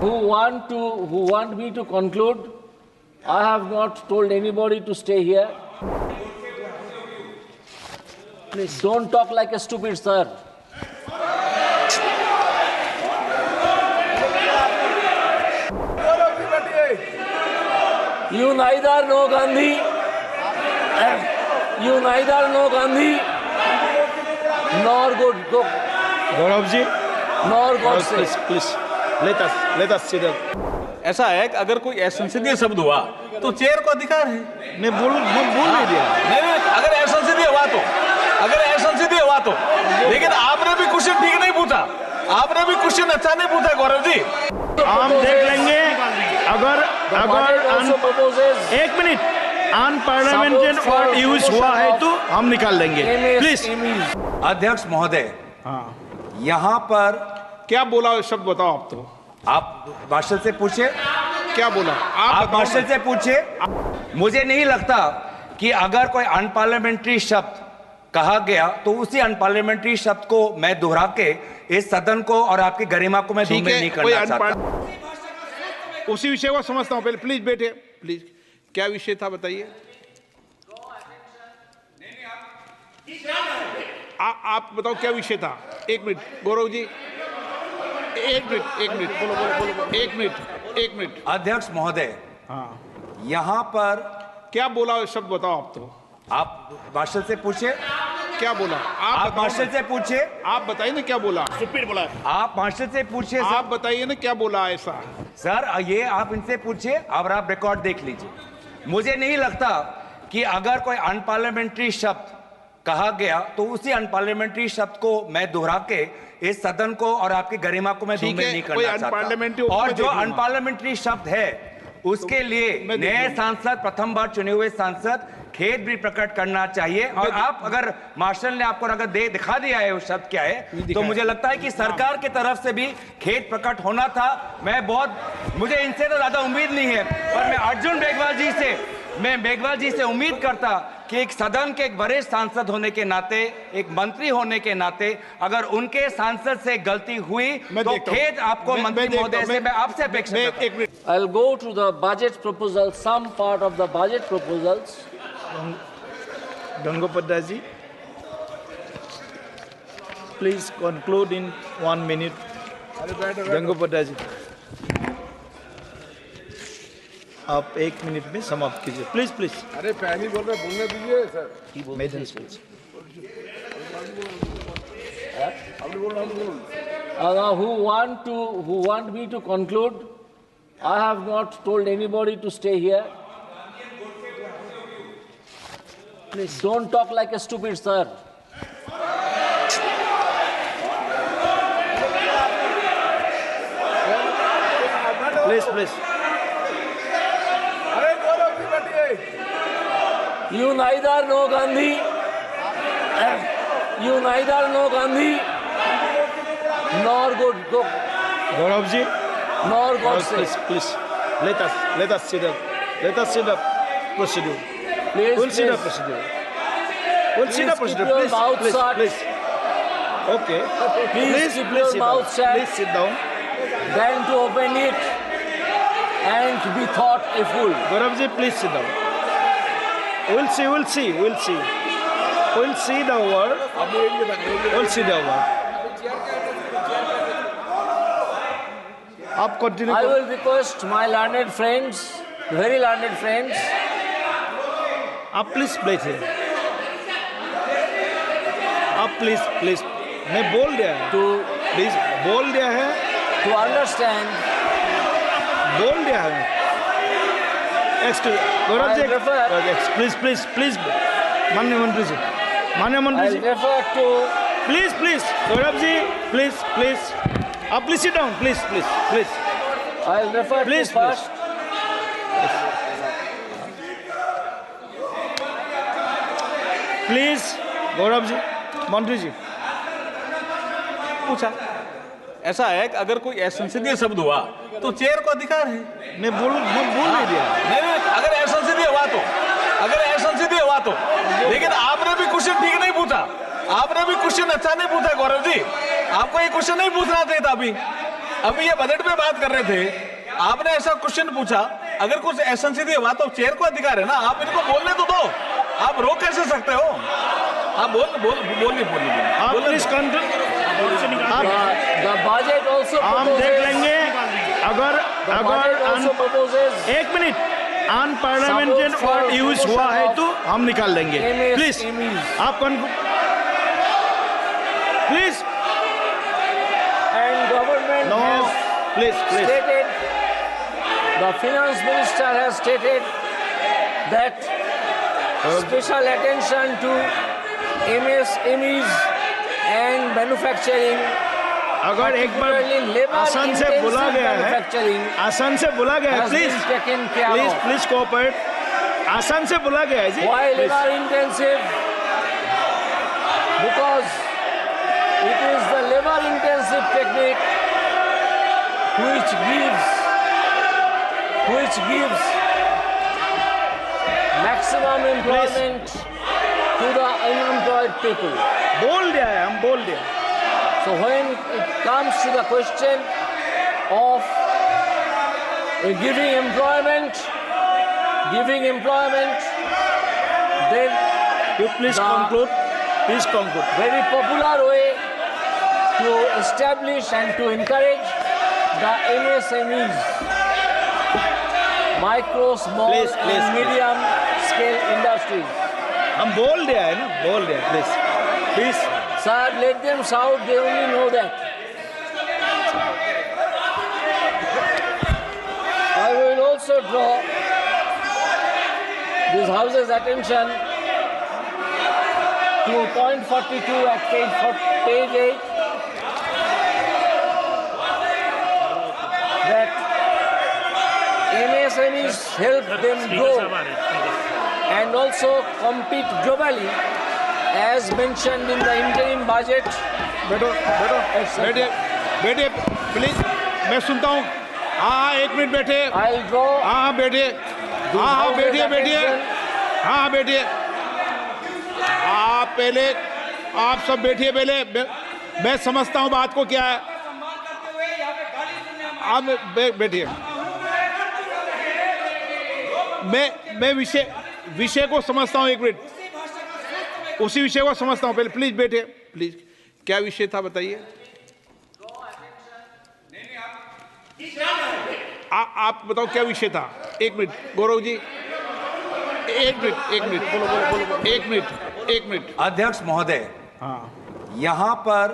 who want me to conclude? I have not told anybody to stay here. Please don't talk like a stupid, sir. You neither know Gandhi, nor go. Gaurav ji, Nor Godse. please, let us sit down. ऐसा है कि अगर कोई असंसदीय शब्द हुआ तो chair को अधिकार है। मैं बोल नहीं दिया। नहीं, अगर असंसदीय हुआ तो लेकिन आपने भी क्वेश्चन ठीक नहीं पूछा, आपने भी क्वेश्चन अच्छा नहीं पूछा गौरव जी। हम देख लेंगे अगर एक मिनट अनपार्लियामेंटेड वर्ड यूज हुआ है तो हम निकाल लेंगे। प्लीज अध्यक्ष महोदय, यहाँ पर क्या बोला शब्द बताओ आप तो। आप मार्शल से पूछे क्या बोला आप मार्शल से पूछे। मुझे नहीं लगता कि अगर कोई अनपार्लियामेंट्री शब्द कहा गया तो उसी अनपार्लियामेंट्री शब्द को मैं दोहरा के इस सदन को और आपकी गरिमा को मैं धूमिल नहीं करना चाहता। उसी विषय को समझता हूं। पहले प्लीज बैठे, प्लीज। क्या विषय था बताइए। आप बताओ क्या विषय था। एक मिनट गौरव जी, एक मिनट। अध्यक्ष महोदय, यहाँ पर क्या बोला शब्द बताओ आप तो। आप मार्शल से पूछे क्या बोला आप मार्शल से पूछे। आप बताइए ना क्या बोला। स्टूपिड बोला। आप मार्शल से पूछे। आप बताइए ना क्या बोला ऐसा। सर ये आप इनसे पूछिए और आप रिकॉर्ड देख लीजिए। मुझे नहीं लगता कि अगर कोई अनपार्लियामेंट्री शब्द कहा गया तो उसी अनपार्लियामेंट्री शब्द को मैं दोहरा के इस सदन को और आपकी गरिमा को मैं धूमिल नहीं करना चाहता। और जो अनपार्लियामेंट्री शब्द है उसके लिए नए सांसद, प्रथम बार चुने हुए सांसद खेद भी प्रकट करना चाहिए। और आप अगर मार्शल ने आपको अगर दिखा दिया है वो शब्द क्या है तो मुझे लगता है कि सरकार की तरफ से भी खेद प्रकट होना था। मुझे इनसे तो ज्यादा उम्मीद नहीं है, पर मैं अर्जुन मेघवाल जी से उम्मीद करता कि एक सदन के एक वरिष्ठ सांसद होने के नाते, एक मंत्री होने के नाते अगर उनके सांसद से गलती हुई तो खेद आपको मंत्री महोदय से मैं आपसे अपेक्षा करता हूं। I'll go to the budget proposal, some part of the budget proposals. Gangopadhyay ji, please conclude in 1 minute. Gangopadhyay ji, आप 1 मिनट में समाप्त कीजिए प्लीज। अरे पहले बोल रहे बोलने दीजिए sir. Maiden speech. Who want me to conclude? I have not told anybody to stay here. Please don't talk like a stupid, sir. Please. You neither know Gandhi, nor go. Gaurav ji, Nor Godse. please. Let us sit up. Let us sit up. Procedure. Please, We'll sit up please. procedure. We'll sit up Please keep procedure. your mouth shut. Please. Okay. Please keep your sit mouth down. shut. Please sit down. Then to open it and to be thought a fool. Gaurav ji, please sit down. We'll see the word. आप continue. I will request my learned friends, very learned friends. आप please बैठिए। आप please मैं बोल दिया है To please बोल दिया है understand. बोल दिया है। Excuse Gaurav ji, I refer- please माननीय मंत्री जी, I refer to please Gaurav ji, please आप please sit down please I'll refer Please, to first. Please Gaurav ji, मंत्री जी। पूछा ऐसा है कि अगर कोई असंसदीय शब्द हुआ तो चेयर को अधिकार है। मैं बोल नहीं दिया। नहीं, अगर असंसदीय हुआ तो लेकिन आपने भी क्वेश्चन ठीक नहीं पूछा, आपने भी क्वेश्चन अच्छा नहीं पूछा गौरव जी। आपको ये क्वेश्चन नहीं पूछना चाहिए था अभी। अभी ये बजट पे बात कर रहे थे, आपने ऐसा क्वेश्चन पूछा, अगर कुछ एसेंशियल हुआ तो चेयर को अधिकार है ना, आप इनको बोलने तो दो, आप रोक कैसे सकते हो? आप बोलिए आप प्लीज The budget also हम proposes. देख लेंगे अगर The budget also proposes. एक मिनट अनपार्लियामेंटेड वर्ड यूज हुआ है तो हम निकाल लेंगे प्लीज आप please And government no has please stated, the finance minister has stated that special attention to MSMEs and manufacturing. अगर एक बार आसान से बोला गया है, आसान से बोला गया है, प्लीज प्लीज प्लीज कोऑपरेट, आसान से बोला गया है जी। Why labor intensive? Because it is the labor intensive technique which gives maximum employment to the unemployed people. बोल दिया है, हम बोल दिया। So when it comes to the question of giving employment, then You please conclude. Please conclude. very popular way to establish and to encourage the MSMEs, micro, small Please, please, and medium scale industries. हम बोल दिया है ना, बोल दिया, please please Sir, let them shout, they only know that. I will also draw this House's attention to point 42 at page 8, that MSMEs help them grow and also compete globally, as mentioned in the interim budget. बैठो बैठे बैठे please, मैं सुनता हूँ। हाँ एक minute बैठे। I'll draw. हाँ बैठिए, हाँ बैठिए बैठिए, हाँ बैठिए। आप पहले, आप सब बैठिए पहले, मैं समझता हूँ बात को क्या है। आप बैठिए, मैं विषय को समझता हूँ। एक मिनट, उसी विषय को समझता हूँ। पहले प्लीज बैठे, प्लीज। क्या विषय था बताइए। आप बताओ क्या विषय था। एक मिनट गौरव जी, एक मिनट। अध्यक्ष महोदय, हाँ यहाँ पर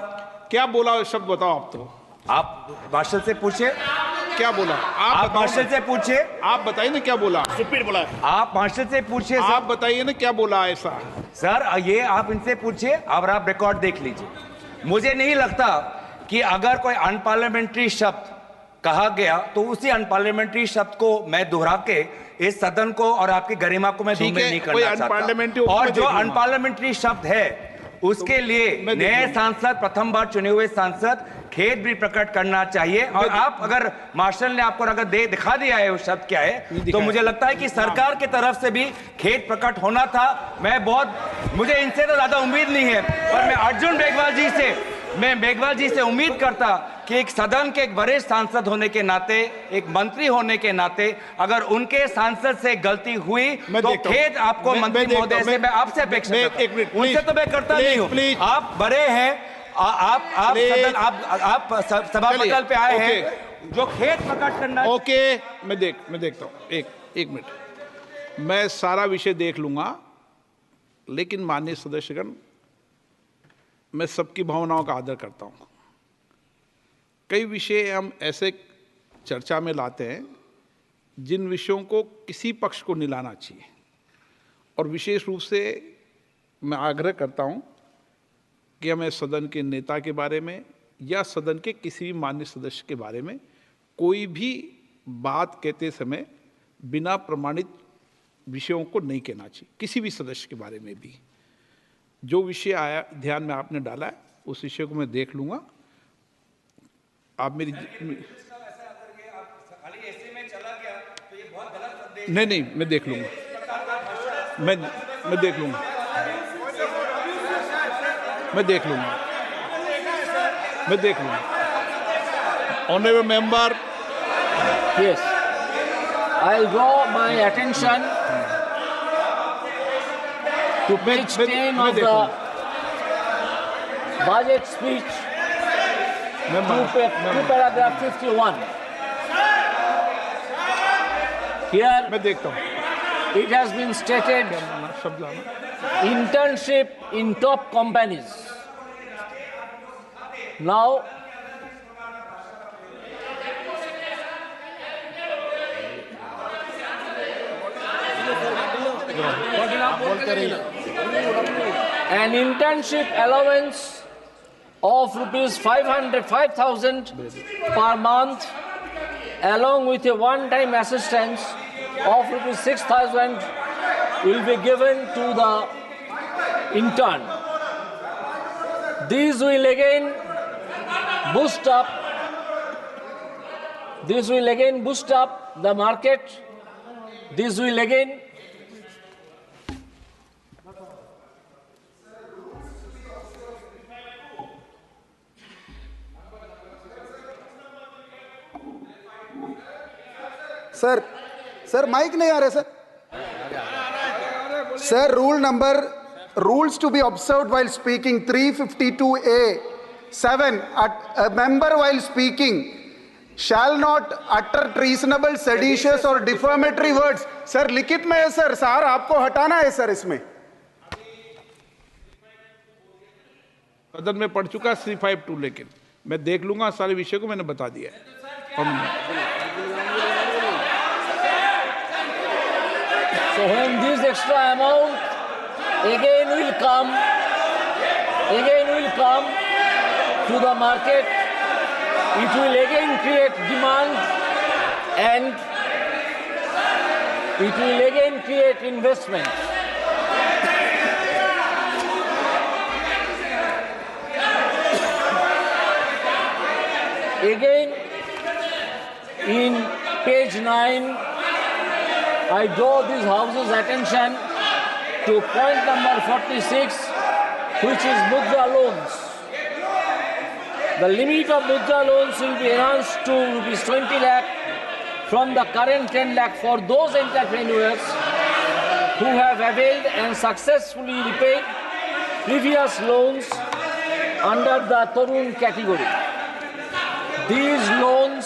क्या बोला शब्द बताओ। आप तो आप मार्शल से पूछे, क्या बोला। आप मार्शल से पूछे, आप बताइए ना क्या बोला। स्टूपिड बोला। आप मार्शल से पूछे, आप बताइए ना क्या बोला ऐसा। सर ये आप इनसे पूछिए और आप रिकॉर्ड देख लीजिए। मुझे नहीं लगता कि अगर कोई अनपार्लियामेंट्री शब्द कहा गया तो उसी अनपार्लियामेंट्री शब्द को मैं दोहरा के इस सदन को और आपकी गरिमा को मैं धूमिल नहीं करना चाहता। और जो अनपार्लियामेंट्री शब्द है उसके लिए नए सांसद, प्रथम बार चुने हुए सांसद खेद भी प्रकट करना चाहिए। और आप अगर मार्शल ने आपको अगर दिखा दिया है उस शब्द क्या है, तो मुझे लगता है कि सरकार की तरफ से भी खेद प्रकट होना था। मुझे इनसे तो ज्यादा उम्मीद नहीं है, पर मैं अर्जुन मेघवाल जी से उम्मीद करता कि एक सदन के एक वरिष्ठ सांसद होने के नाते, एक मंत्री होने के नाते, अगर उनके सांसद से गलती हुई तो खेद आपको मंत्री महोदय से मैं आपसे अपेक्षा उनसे तो मैं करता नहीं हूँ। आप बड़े हैं, आप सदन, आप सभापटल पे आए हैं, जो खेद प्रकट करना। ओके, मैं देखता हूँ। एक मिनट, मैं सारा विषय देख लूंगा, लेकिन माननीय सदस्यगण, मैं सबकी भावनाओं का आदर करता हूँ। कई विषय हम ऐसे चर्चा में लाते हैं जिन विषयों को किसी पक्ष को नहीं लाना चाहिए, और विशेष रूप से मैं आग्रह करता हूँ कि हमें सदन के नेता के बारे में या सदन के किसी भी माननीय सदस्य के बारे में कोई भी बात कहते समय बिना प्रमाणित विषयों को नहीं कहना चाहिए। किसी भी सदस्य के बारे में भी जो विषय आया ध्यान में आपने डाला है, उस विषय को मैं देख लूंगा। आप मेरी नहीं, मैं देख लूंगा, मैं देख लूंगा, मैं देख लूंगा। Honorable member, Yes. I'll draw my attention to page 10 of the budget speech, to paragraph 51. Here मैं देखता हूँ it has been stated शब्द लाना. internship in top companies. Now, an internship allowance of rupees 5,000 per month, along with a one-time assistance of rupees 6,000 will be given to the intern. These will again boost up the market. This will again sir mic नहीं आ रहा sir rules to be observed while speaking 352A(7) a member while speaking shall not utter treasonable, seditious or defamatory words. Sir लिखित में है sir आपको हटाना है sir इसमें. सदन में पढ़ चुका 352, लेकिन मैं देख लूंगा सारे विषय को, मैंने बता दिया है. So when this extra amount again will come to the market, it will again create demand and it will again create investment. Again, in page 9, I draw this House's attention to point number 46, which is Mudra loans. The limit of Mudra loans will be enhanced to rupees 20 lakh from the current 10 lakh for those entrepreneurs who have availed and successfully repaid previous loans under the Tarun category. These loans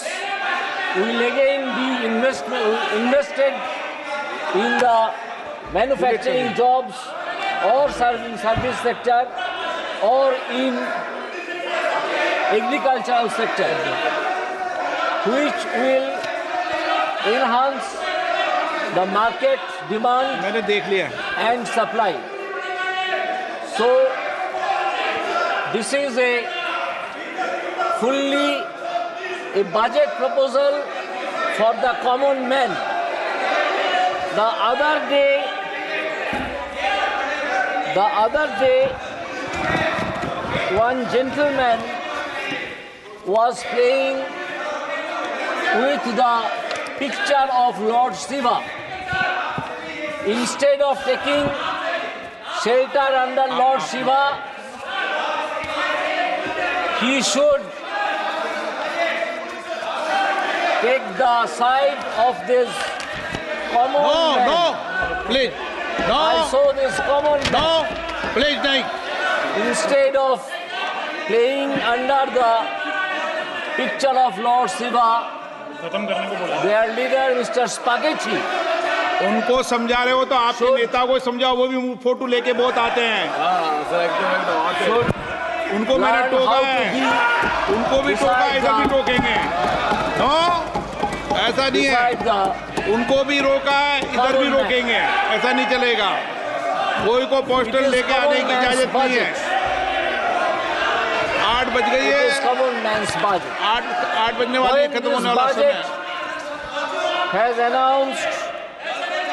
will again be invested in the manufacturing jobs or service sector or in agricultural sector, which will enhance the market demand मैंने देख लिया है. and supply. So this is a budget proposal for the common man. The other day, one gentleman was playing with the picture of Lord Shiva. Instead of taking shelter under Lord Shiva, he should take the side of this common man. No, please. I saw this common man. Please नहीं. Instead of playing under the picture of Lord Shiva, their leader, Mr. Spaghetti, उनको समझा रहे हो तो आपके नेता को समझाओ, वो भी फोटो लेके बहुत आते हैं. उनको मैंने टोका है, उनको भी टोका, इधर भी टोकेंगे. नो, ऐसा नहीं है. उनको भी रोका है, इधर भी रोकेंगे. ऐसा नहीं चलेगा. कोई को पोस्टर लेके आने की इजाजत नहीं है. 8 बज गई है. 8 बजने वाली, खत्म होने वाला समय. has announced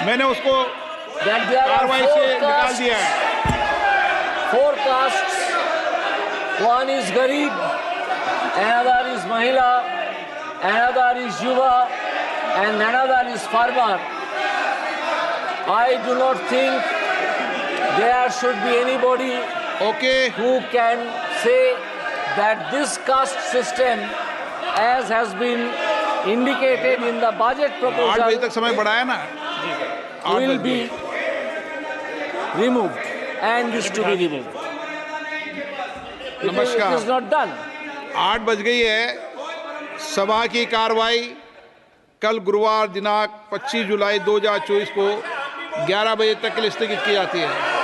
मैंने उसको that there are कार्रवाई से निकाल दिया है. 4 castes. One is Garib, another is Mahila, another is Yuva, and another is Farmer. I do not think there should be anybody Okay. who can say that this caste system as has been indicated in the budget 8 बजे proposal, तक समय बढ़ाया ना, 8 will बज be गए। removed and is to be removed. It नमस्कार। is not done. 8 बज गई है। सभा की कार्रवाई कल गुरुवार दिनांक 25 जुलाई 2024 को 11 बजे तक के लिए स्थगित की जाती है।